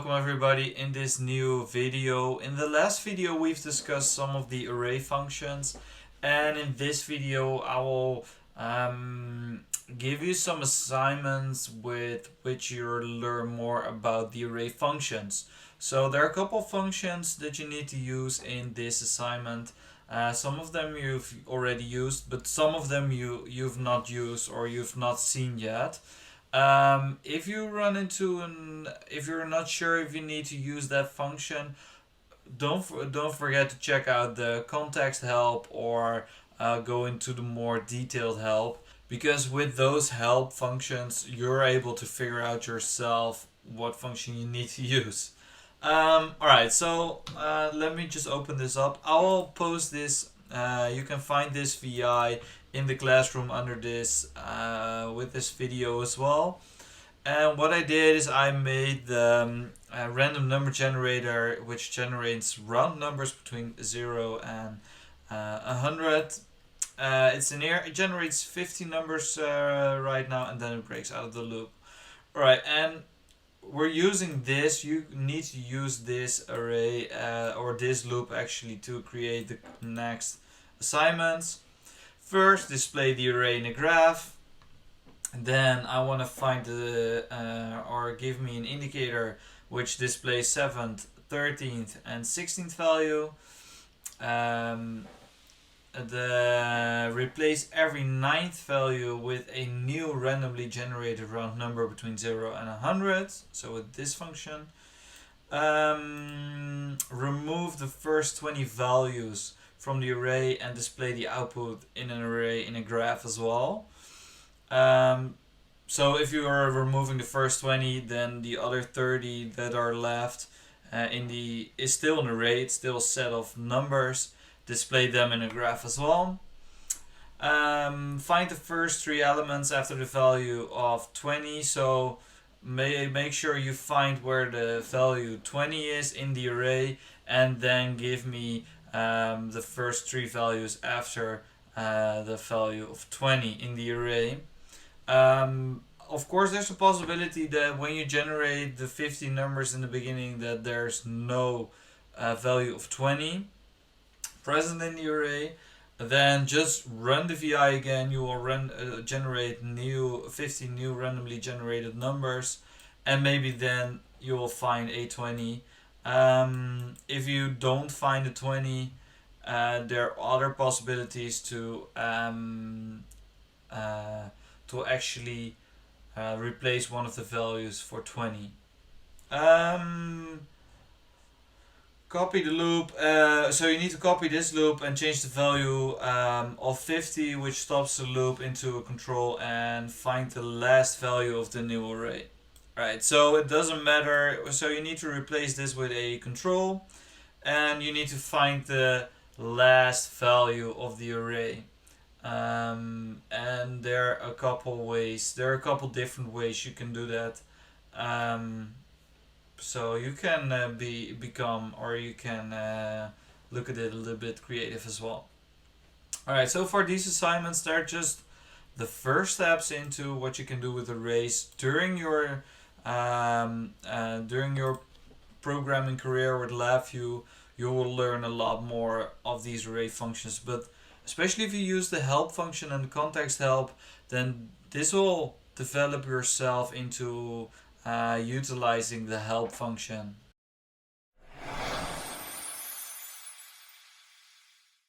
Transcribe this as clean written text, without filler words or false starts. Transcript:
welcome everybody in this new video. In the last video we've discussed some of the array functions, and in this video I will give you some assignments with which you'll learn more about the array functions. So there are a couple functions that you need to use in this assignment. Some of them you've already used, but some of them you've not used or you've not seen yet. If you run into if you're not sure if you need to use that function, don't forget to check out the context help or go into the more detailed help, because with those help functions you're able to figure out yourself what function you need to use. Alright, so let me just open this up. I will post this. You can find this VI in the classroom under this with this video as well. And what I did is I made the random number generator which generates round numbers between 0 and 100. It's in here. It generates 50 numbers right now, and then it breaks out of the loop. Alright, and we're using this. You need to use this array or this loop actually to create the next assignments. First, display the array in a graph. Then I want to find the or give me an indicator which displays 7th, 13th, and 16th value. Replace every 9th value with a new randomly generated round number between 0 and 100. So with this function, remove the first 20 values from the array and display the output in an array in a graph as well. So if you are removing the first 20, then the other 30 that are left is still an array. It's still a set of numbers. Display them in a graph as well. Find the first 3 elements after the value of 20. So make sure you find where the value 20 is in the array, and then give me the first 3 values after the value of 20 in the array. Of course, there's a possibility that when you generate the 50 numbers in the beginning, that there's no value of 20 present in the array. Then just run the VI again. You will generate 50 new randomly generated numbers, and maybe then you will find a 20. If you don't find a 20, there are other possibilities to actually replace one of the values for 20. Copy the loop. So you need to copy this loop and change the value of 50, which stops the loop, into a control, and find the last value of the new array. Right, so it doesn't matter. So you need to replace this with a control, and you need to find the last value of the array. And there are a couple ways. There are a couple different ways you can do that. So you can you can look at it a little bit creative as well. Alright, so for these assignments, they're just the first steps into what you can do with arrays during your programming career with LabVIEW. You will learn a lot more of these array functions, but especially if you use the help function and the context help, then this will develop yourself into utilizing the help function.